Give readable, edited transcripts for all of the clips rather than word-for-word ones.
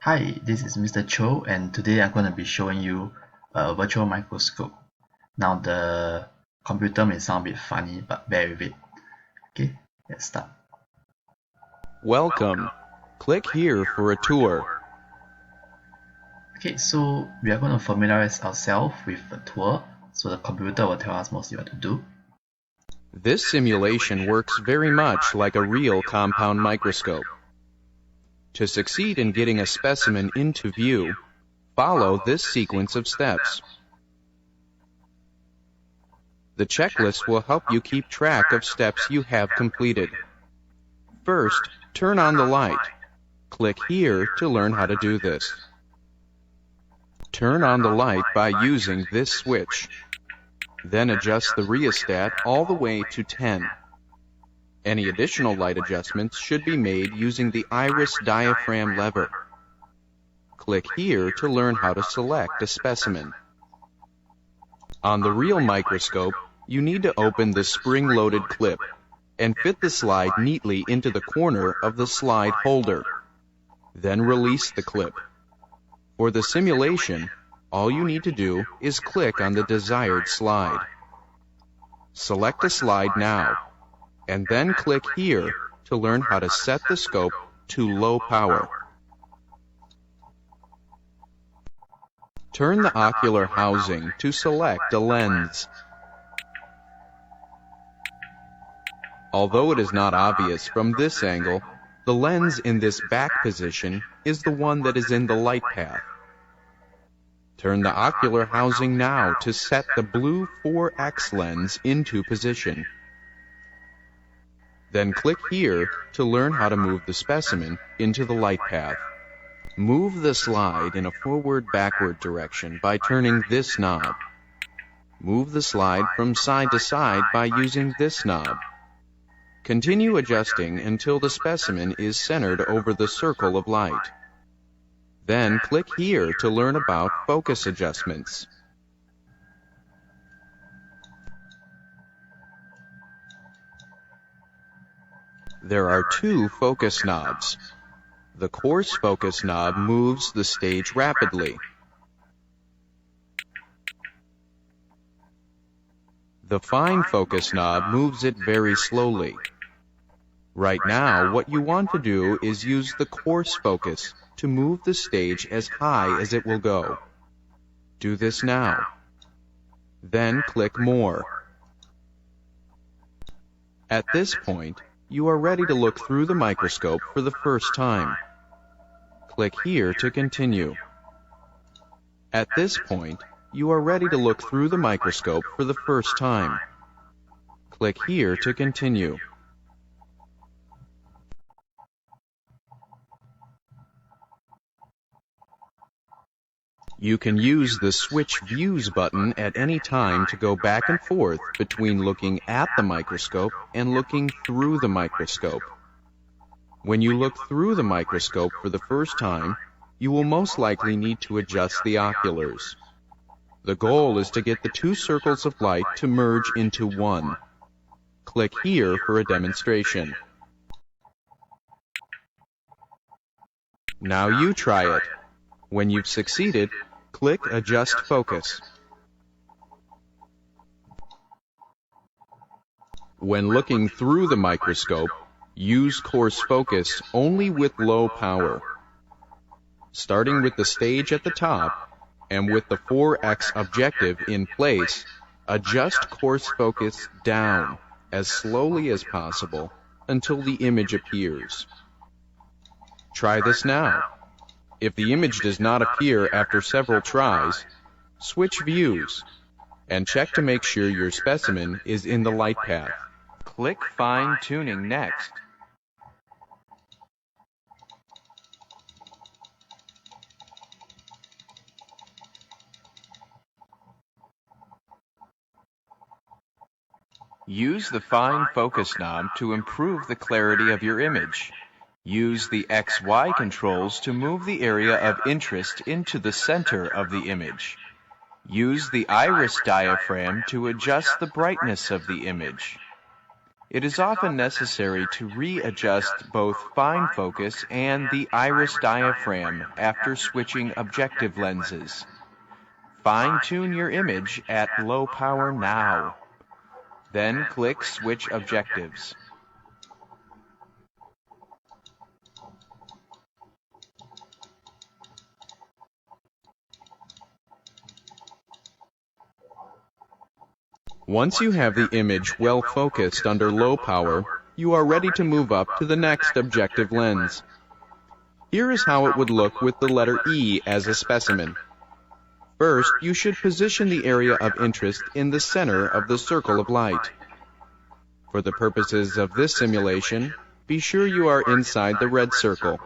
Hi, this is Mr. Cho, and today I'm going to be showing you a virtual microscope. Now, the computer may sound a bit funny, but bear with it. Okay, let's start. Welcome. Click here for a tour. Okay, so we are going to familiarize ourselves with the tour, so the computer will tell us mostly what to do. This simulation works very much like a real compound microscope. To succeed in getting a specimen into view, follow this sequence of steps. The checklist will help you keep track of steps you have completed. First, turn on the light. Click here to learn how to do this. Turn on the light by using this switch. Then adjust the rheostat all the way to 10. Any additional light adjustments should be made using the iris diaphragm lever. Click here to learn how to select a specimen. On the real microscope, you need to open the spring-loaded clip and fit the slide neatly into the corner of the slide holder. Then release the clip. For the simulation, all you need to do is click on the desired slide. Select a slide now, and then click here to learn how to set the scope to low power. Turn the ocular housing to select a lens. Although it is not obvious from this angle, the lens in this back position is the one that is in the light path. Turn the ocular housing now to set the blue 4X lens into position. Then click here to learn how to move the specimen into the light path. Move the slide in a forward-backward direction by turning this knob. Move the slide from side to side by using this knob. Continue adjusting until the specimen is centered over the circle of light. Then click here to learn about focus adjustments. There are two focus knobs. The coarse focus knob moves the stage rapidly. The fine focus knob moves it very slowly. Right now, what you want to do is use the coarse focus to move the stage as high as it will go. Do this now. Then click More. At this point, you are ready to look through the microscope for the first time. Click here to continue. At this point, you are ready to look through the microscope for the first time. Click here to continue. You can use the Switch Views button at any time to go back and forth between looking at the microscope and looking through the microscope. When you look through the microscope for the first time, you will most likely need to adjust the oculars. The goal is to get the two circles of light to merge into one. Click here for a demonstration. Now you try it. When you've succeeded, click Adjust Focus. When looking through the microscope, use coarse focus only with low power. Starting with the stage at the top, and with the 4X objective in place, adjust coarse focus down as slowly as possible until the image appears. Try this now. If the image does not appear after several tries, switch views and check to make sure your specimen is in the light path. Click Fine Tuning next. Use the Fine Focus knob to improve the clarity of your image. Use the XY controls to move the area of interest into the center of the image. Use the iris diaphragm to adjust the brightness of the image. It is often necessary to readjust both fine focus and the iris diaphragm after switching objective lenses. Fine-tune your image at low power now. Then click Switch Objectives. Once you have the image well focused under low power, you are ready to move up to the next objective lens. Here is how it would look with the letter E as a specimen. First, you should position the area of interest in the center of the circle of light. For the purposes of this simulation, be sure you are inside the red circle.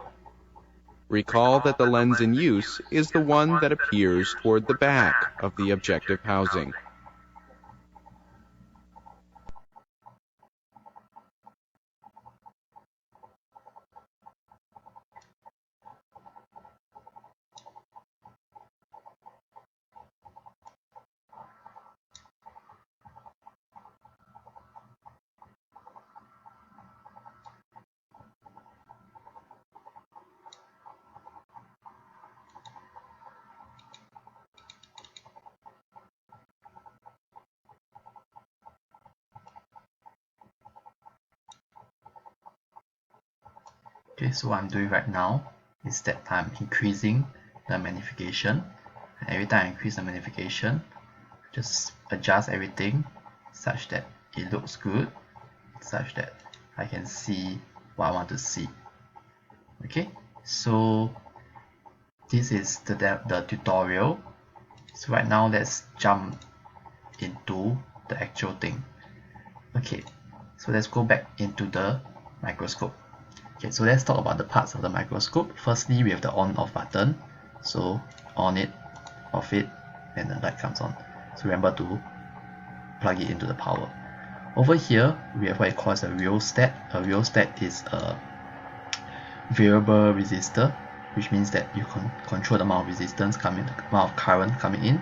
Recall that the lens in use is the one that appears toward the back of the objective housing. Okay, so what I'm doing right now is that I'm increasing the magnification, and every time I increase the magnification, just adjust everything such that it looks good, such that I can see what I want to see. Okay, so this is the tutorial. So right now let's jump into the actual thing. Okay, so let's go back into the microscope. Okay, so let's talk about the parts of the microscope. Firstly, we have the on off button. So on it, off it, and the light comes on. So remember to plug it into the power. Over here, we have what it calls a rheostat. A rheostat is a variable resistor, which means that you can control the amount of resistance coming, the amount of current coming in.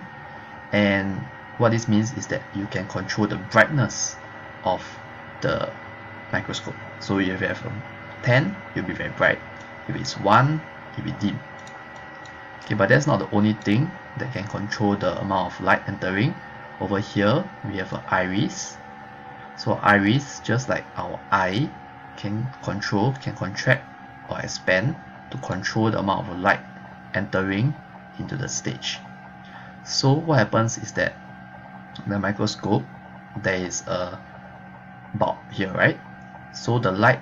And what this means is that you can control the brightness of the microscope. So if you have 10, it'll be very bright. If it's 1, it'll be dim. Okay, but that's not the only thing that can control the amount of light entering. Over here, we have an iris. So iris, just like our eye, can contract or expand to control the amount of light entering into the stage. So what happens is that the microscope, there is a bulb here, right? So the light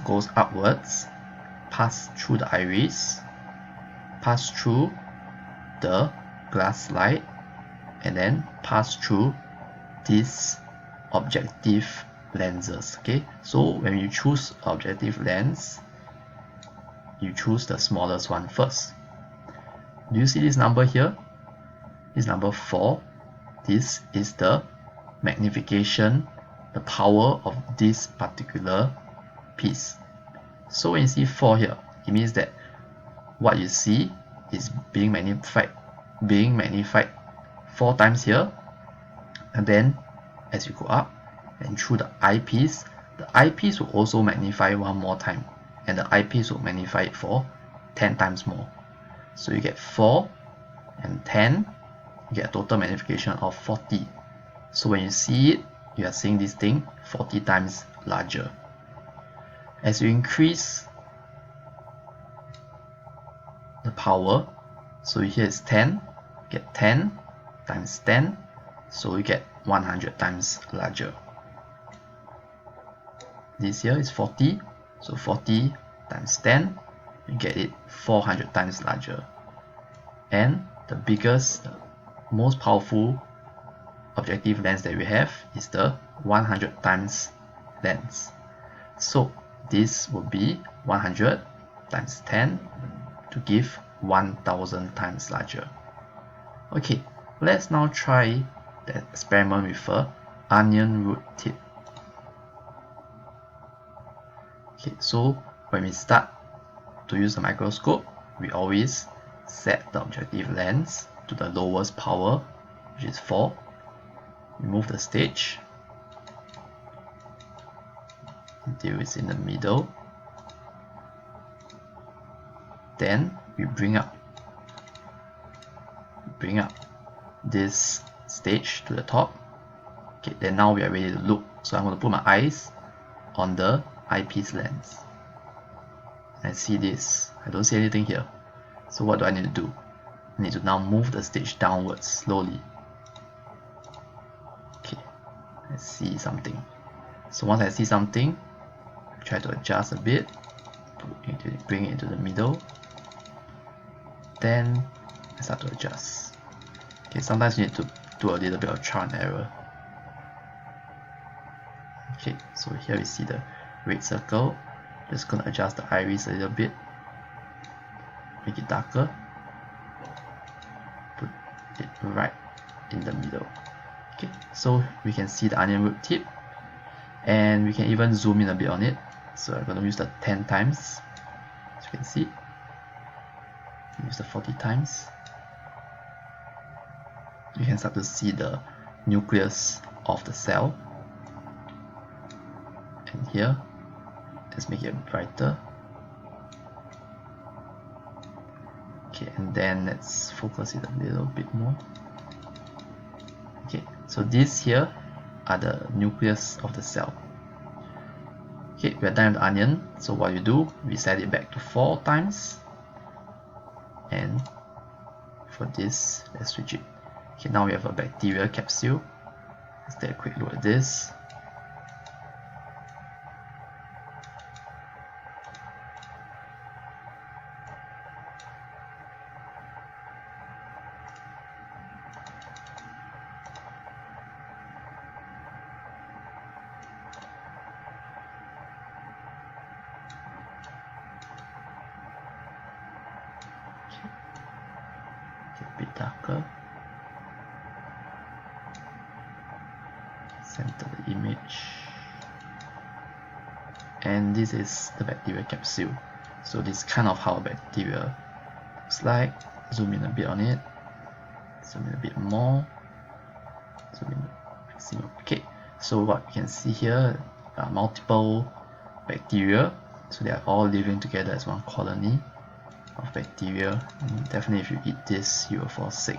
goes upwards, pass through the iris, pass through the glass slide, and then pass through these objective lenses. Okay, so when you choose objective lens, you choose the smallest one first. Do you see this number here? This number 4. This is the magnification, the power of this particular piece. So when you see 4 here, it means that what you see is being magnified 4 times here, and then as you go up and through the eyepiece, the eyepiece will also magnify one more time, and the eyepiece will magnify it for 10 times more. So you get 4 and 10, you get a total magnification of 40. So when you see it, you are seeing this thing 40 times larger. As you increase the power, so here is 10, get 10 times 10, so you get 100 times larger. This here is 40, so 40 times 10, you get it 400 times larger. And the biggest, the most powerful objective lens that we have is the 100 times lens. So this would be 100 times 10 to give 1000 times larger. Okay, let's now try the experiment with a onion root tip. Okay, so when we start to use the microscope, we always set the objective lens to the lowest power, which is 4. Remove the stage. until it's in the middle. Then we bring up this stage to the top. Okay, then now we are ready to look. So I'm going to put my eyes on the eyepiece lens. I see this. I don't see anything here. So what do I need to do? I need to now move the stage downwards slowly. Okay, I see something. So once I see something, I try to adjust a bit, bring it into the middle. Then I start to adjust. Okay, sometimes you need to do a little bit of trial and error. Okay, so here we see the red circle. Just gonna adjust the iris a little bit, make it darker, put it right in the middle. Okay, so we can see the onion root tip, and we can even zoom in a bit on it. So I'm gonna use the 10 times, as you can see. Use the 40 times. You can start to see the nucleus of the cell. And here, let's make it brighter. Okay, and then let's focus it a little bit more. Okay, so these here are the nucleus of the cell. Okay, we're done with the onion. So what you do, we set it back to 4 times. And for this, let's switch it. Okay, now we have a bacteria capsule. Let's take a quick look at this. A bit darker. Center the image. And this is the bacteria capsule. So this is kind of how a bacteria looks like. Zoom in a bit on it. Zoom in a bit more. Zoom in maximum. Okay, so what you can see here are multiple bacteria. So they are all living together as one colony of bacteria. And definitely if you eat this, you will fall sick.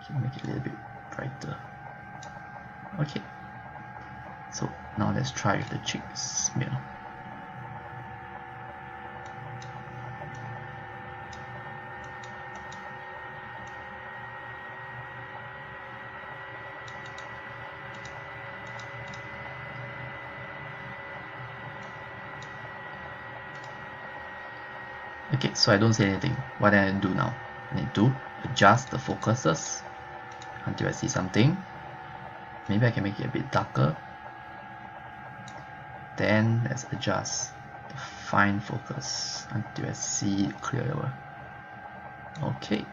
Okay, make it a little bit brighter. Okay, so now let's try with the Ch6 meal. Okay, so I don't see anything. What do I do now? I need to adjust the focuses until I see something. Maybe I can make it a bit darker. Then let's adjust the fine focus until I see it clearer. Okay,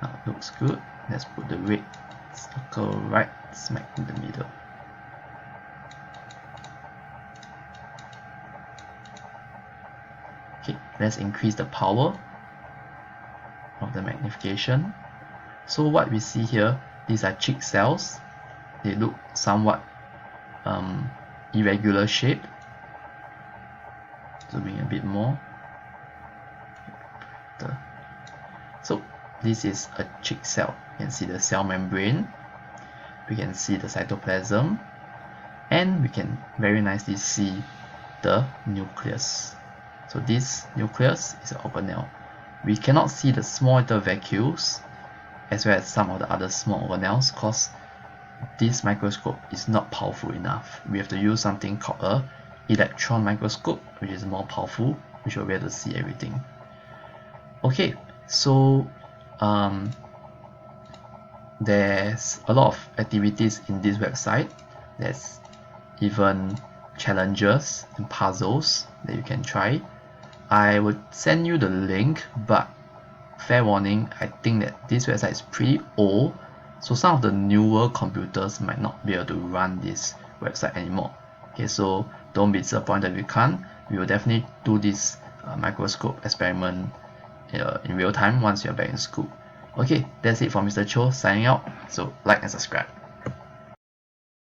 now it looks good. Let's put the red circle right smack in the middle. Okay, let's increase the power of the magnification. So what we see here, these are Ch6 cells. They look somewhat irregular shape. Zooming a bit more. So this is a Ch6 cell. You can see the cell membrane. We can see the cytoplasm, and we can very nicely see the nucleus. So this nucleus is an organelle. We cannot see the small little vacuoles as well as some of the other small organelles because this microscope is not powerful enough. We have to use something called a electron microscope, which is more powerful, which will be able to see everything. Okay, so there's a lot of activities in this website. There's even challenges and puzzles that you can try. I would send you the link, but fair warning, I think that this website is pretty old, so some of the newer computers might not be able to run this website anymore. Okay, so don't be disappointed if you can't. We will definitely do this microscope experiment in real time once you're back in school. Okay, that's it for Mr. Cho signing out. So like and subscribe.